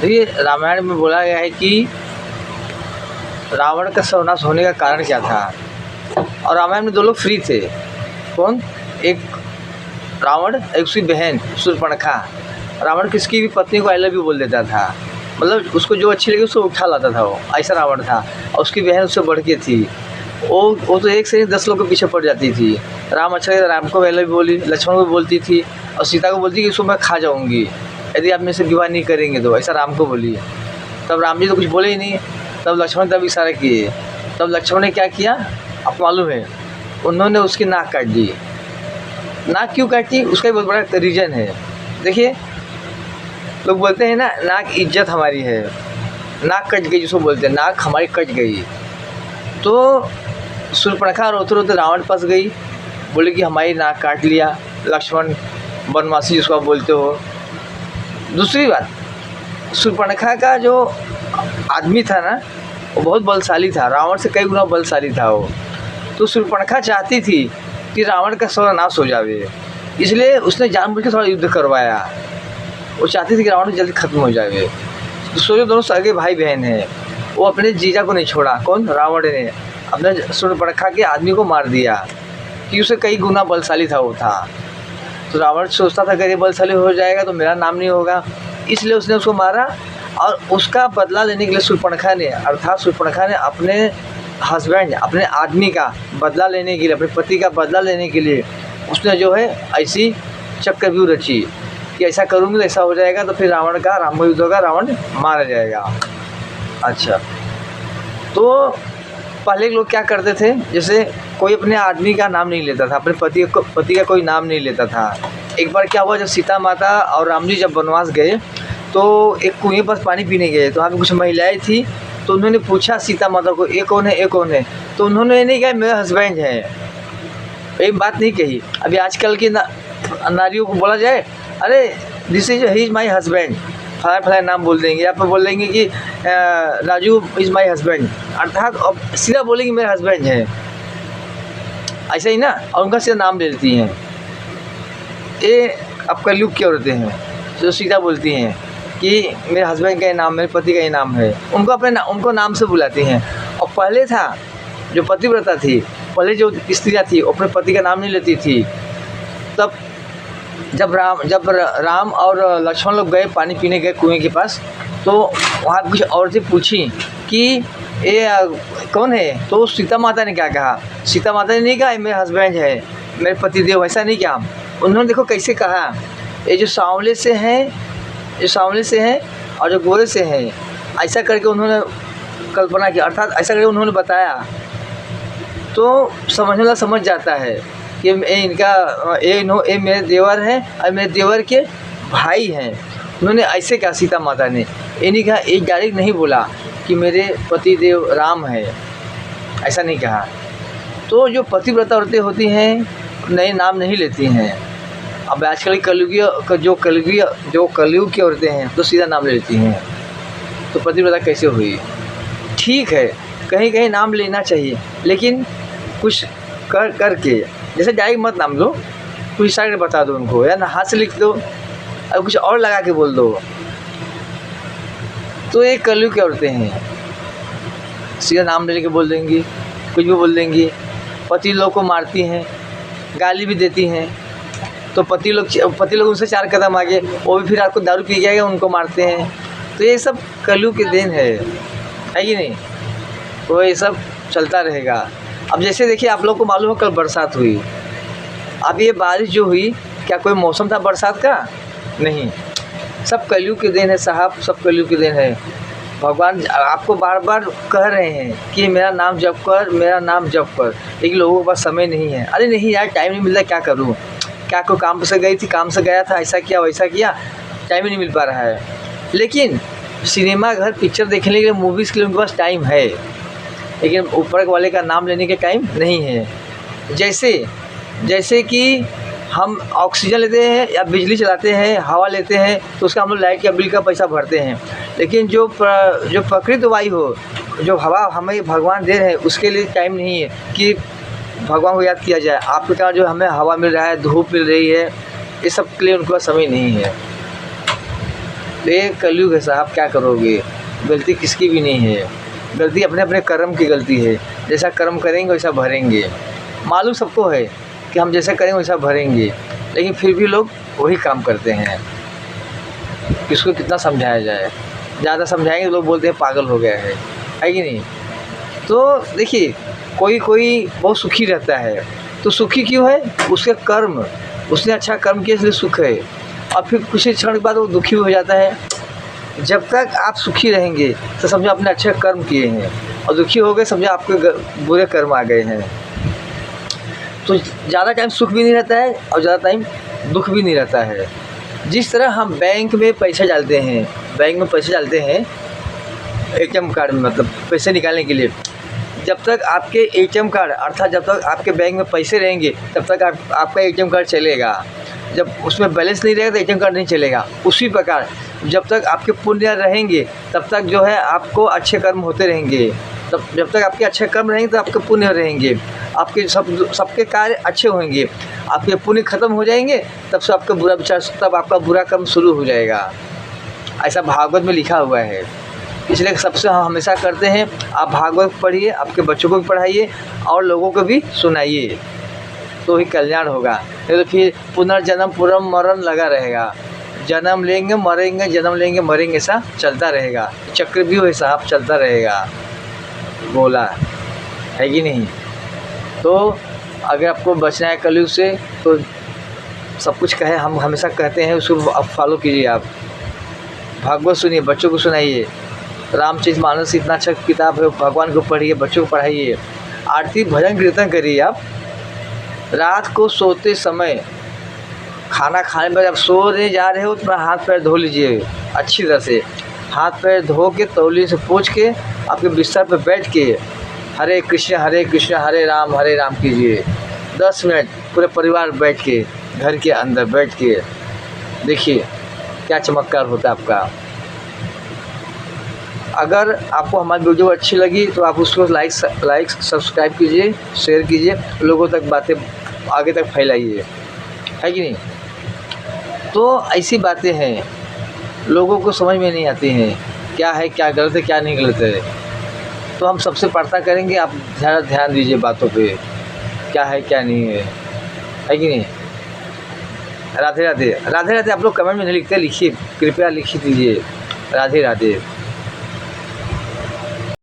देखिए, रामायण में बोला गया है कि रावण का सर्वनाश होने का कारण क्या था। और रामायण में दो लोग फ्री थे। कौन? एक रावण, एक उसकी बहन शूर्पणखा। रावण किसकी भी पत्नी को आई लव यू बोल देता था, मतलब उसको जो अच्छी लगी उसको उठा लाता था, वो ऐसा रावण था। और उसकी बहन उससे बढ़ के थी, वो तो एक से 10 लोग के पीछे पड़ जाती थी। राम अच्छा लगे राम को आई लव यू बोली, लक्ष्मण को बोलती थी, और सीता को बोलती कि इसको मैं खा जाऊँगी यदि आप मेरे से विवाह नहीं करेंगे तो, ऐसा राम को बोली। तब राम जी तो कुछ बोले ही नहीं। तब लक्ष्मण तब इशारा किए। तब लक्ष्मण ने क्या किया आपको मालूम है? उन्होंने उसकी नाक काट दी। नाक क्यों काटी उसका भी बहुत बड़ा रीज़न है। देखिए, लोग बोलते हैं ना, नाक इज्जत हमारी है, नाक कट गई जिसको बोलते हैं, नाक हमारी कट गई। तो शूर्पणखा रोते रोते रावण पास गई, बोले कि हमारी नाक काट लिया लक्ष्मण, बनवासी जिसको आप बोलते हो। दूसरी बात, शूर्पणखा का जो आदमी था ना, वो बहुत बलशाली था, रावण से कई गुना बलशाली था वो। तो शूर्पणखा चाहती थी कि रावण का सर्वनाश हो जाए, इसलिए उसने जानबूझ के थोड़ा युद्ध करवाया। वो चाहती थी कि रावण जल्दी खत्म हो जाए। तो सोचो, दोनों सगे भाई बहन हैं, वो अपने जीजा को नहीं छोड़ा। कौन? रावण ने अपने शूर्पणखा के आदमी को मार दिया कि उसे कई गुना बलशाली था वो था। तो रावण सोचता था कि ये बलशाली हो जाएगा तो मेरा नाम नहीं होगा, इसलिए उसने उसको मारा। और उसका बदला लेने के लिए शूर्पणखा ने, अर्थात शूर्पणखा ने अपने हस्बैंड, अपने आदमी का बदला लेने के लिए, अपने पति का बदला लेने के लिए उसने जो है ऐसी चक्रव्यूह रची कि ऐसा करूँगी तो ऐसा हो जाएगा, तो फिर रावण का राम युद्ध होगा, रावण मारा जाएगा। अच्छा, तो पहले लोग क्या करते थे, जैसे कोई अपने आदमी का नाम नहीं लेता था, अपने पति का कोई नाम नहीं लेता था। एक बार क्या हुआ, जब सीता माता और राम जी जब वनवास गए तो एक कुएं पर पानी पीने गए, तो वहाँ पे कुछ महिलाएं थी। तो उन्होंने पूछा सीता माता को, ये कौन है, ये कौन है? तो उन्होंने ये नहीं कहा मेरा हस्बैंड है, एक बात नहीं कही। अभी आजकल की नारियों को बोला जाए, अरे this is he is my husband, फला नाम बोल देंगे, या फिर बोल देंगे कि राजू इज़ माई हस्बैंड, अर्थात अब सीधा बोलेंगे मेरा हस्बैंड है, ऐसा ही ना, और उनका सीधा नाम ले लेती हैं। ये अब कलयुग की औरतें हैं जो सीधा बोलती हैं कि मेरे हस्बैंड का ये नाम, मेरे पति का ये नाम है, उनको उनको नाम से बुलाती हैं। और पहले था जो पतिव्रता थी, पहले जो स्त्रियाँ थी वो अपने पति का नाम नहीं लेती थी। तब जब राम और लक्ष्मण लोग गए, पानी पीने गए कुएं के पास, तो वहाँ कुछ औरतें पूछी कि ये कौन है? तो सीता माता ने क्या कहा? सीता माता ने नहीं कहा मेरे हस्बैंड है, मेरे पतिदेव, ऐसा नहीं कहा। उन्होंने देखो कैसे कहा, ये जो सांवले से हैं और जो गोरे से हैं, ऐसा करके उन्होंने कल्पना की, अर्थात ऐसा करके उन्होंने बताया। तो समझने वाला समझ जाता है कि ये मेरे देवर हैं और मेरे देवर के भाई हैं। उन्होंने ऐसे कहा सीता माता ने, ये नहीं कहा, एक डायरेक्ट नहीं बोला कि मेरे पतिदेव राम है, ऐसा नहीं कहा। तो जो पतिव्रता औरतें होती हैं नए नाम नहीं लेती हैं। अब आजकल जो कलयुग की औरतें हैं तो सीधा नाम ले लेती हैं। तो पतिव्रता कैसे हुई? ठीक है, कहीं कहीं नाम लेना चाहिए, लेकिन कुछ करके, जैसे डायरेक्ट मत नाम लो, कुछ इशारे से बता दो उनको, या ना हाथ से लिख दो और कुछ और लगा के बोल दो। तो ये कलयुग की औरतें हैं, सीधा नाम ले के बोल देंगी, कुछ भी बोल देंगी। पति लोग को मारती हैं, गाली भी देती हैं। तो पति लोग उनसे 4 कदम आगे, वो भी फिर आपको दारू पी के आएगा, उनको मारते हैं। तो ये सब कलयुग के देन है कि नहीं? तो ये सब चलता रहेगा। अब जैसे देखिए, आप लोग को मालूम है कल बरसात हुई। अब ये बारिश जो हुई, क्या कोई मौसम था बरसात का? नहीं, सब कलयुग के देन है साहब, सब कलयुग के देन है। भगवान आपको बार बार कह रहे हैं कि मेरा नाम जप कर, मेरा नाम जप कर, लेकिन लोगों के पास समय नहीं है। अरे नहीं यार, टाइम नहीं मिल रहा, क्या करूँ, क्या कोई काम से गई थी, काम से गया था, ऐसा किया वैसा किया, टाइम ही नहीं मिल पा रहा है। लेकिन सिनेमा घर, पिक्चर देखने के लिए, मूवीज़ के लिए उनके पास टाइम है, लेकिन ऊपर वाले का नाम लेने के टाइम नहीं है। जैसे कि हम ऑक्सीजन लेते हैं या बिजली चलाते हैं, हवा लेते हैं, तो उसका हम लोग लाइट या बिल का पैसा भरते हैं। लेकिन जो प्रकृति वायु हो, जो हवा हमें भगवान दे रहे हैं, उसके लिए टाइम नहीं है कि भगवान को याद किया जाए। आपके कारण जो हमें हवा मिल रहा है, धूप मिल रही है, ये सब के लिए उनके पास समय नहीं है। ये कलयुग है साहब, क्या करोगे, गलती किसकी भी नहीं है, गलती अपने अपने कर्म की गलती है। जैसा कर्म करेंगे वैसा भरेंगे। मालूम सबको है कि हम जैसा करेंगे वैसा भरेंगे, लेकिन फिर भी लोग वही काम करते हैं। किसको कितना समझाया जाए, ज़्यादा समझाएंगे तो लोग बोलते हैं पागल हो गया है कि नहीं। तो देखिए, कोई कोई बहुत सुखी रहता है, तो सुखी क्यों है, उसके कर्म, उसने अच्छा कर्म किया इसलिए सुख है। और फिर कुछ ही क्षण के बाद वो दुखी हो जाता है। जब तक आप सुखी रहेंगे तो समझो आपने अच्छे कर्म किए हैं, और दुखी हो गए समझो आपके बुरे कर्म आ गए हैं। तो ज़्यादा टाइम सुख भी नहीं रहता है और ज़्यादा टाइम दुख भी नहीं रहता है। जिस तरह हम बैंक में पैसे डालते हैं, ATM कार्ड में, मतलब पैसे निकालने के लिए, जब तक आपके ATM कार्ड अर्थात जब तक आपके बैंक में पैसे रहेंगे तब तक आपका ATM कार्ड चलेगा। जब उसमें बैलेंस नहीं रहेगा तो ATM कार्ड नहीं चलेगा। उसी प्रकार जब तक आपके पुण्य रहेंगे तब तक जो है आपको अच्छे कर्म होते रहेंगे। तब जब तक आपके अच्छे कर्म रहेंगे तो आपके पुण्य रहेंगे, आपके सबके कार्य अच्छे होंगे। आपके पुण्य खत्म हो जाएंगे तब से आपका बुरा विचार, तब आपका बुरा कर्म शुरू हो जाएगा। ऐसा भागवत में लिखा हुआ है। इसलिए सबसे हम हमेशा करते हैं, आप भागवत पढ़िए, आपके बच्चों को भी पढ़ाइए और लोगों को भी सुनाइए, तो ही कल्याण होगा। नहीं तो फिर पुनर्जन्म पुनर् मरण लगा रहेगा। जन्म लेंगे मरेंगे, जन्म लेंगे मरेंगे, ऐसा चलता रहेगा। चक्रव्यूह है साहब, चलता रहेगा, बोला है कि नहीं। तो अगर आपको बचना है कलयुग से तो सब कुछ कहे, हम हमेशा कहते हैं उसको आप फॉलो कीजिए। आप भागवत सुनिए, बच्चों को सुनाइए। रामचरितमानस इतना अच्छा किताब है, भगवान को पढ़िए, बच्चों को पढ़ाइए। आरती भजन कीर्तन करिए। आप रात को सोते समय, खाना खाने पर जब सोने जा रहे हो तो अपना हाथ पैर धो लीजिए अच्छी तरह से। हाथ पैर धो के तौलिए से पोंछ के आपके बिस्तर पर बैठ के हरे कृष्ण हरे राम कीजिए। 10 मिनट पूरे परिवार बैठ के, घर के अंदर बैठ के देखिए क्या चमत्कार होता है आपका। अगर आपको हमारी वीडियो अच्छी लगी तो आप उसको लाइक सब्सक्राइब कीजिए, शेयर कीजिए, लोगों तक बातें आगे तक फैलाइए, है कि नहीं। तो ऐसी बातें हैं लोगों को समझ में नहीं आती हैं, क्या है क्या गलत है क्या नहीं गलत है। तो हम सबसे प्रार्थना करेंगे आप ध्यान दीजिए बातों पे, क्या है क्या नहीं है कि नहीं। राधे राधे। राधे राधे आप लोग कमेंट में नहीं लिखते, लिखिए, कृपया लिख दीजिए। राधे राधे।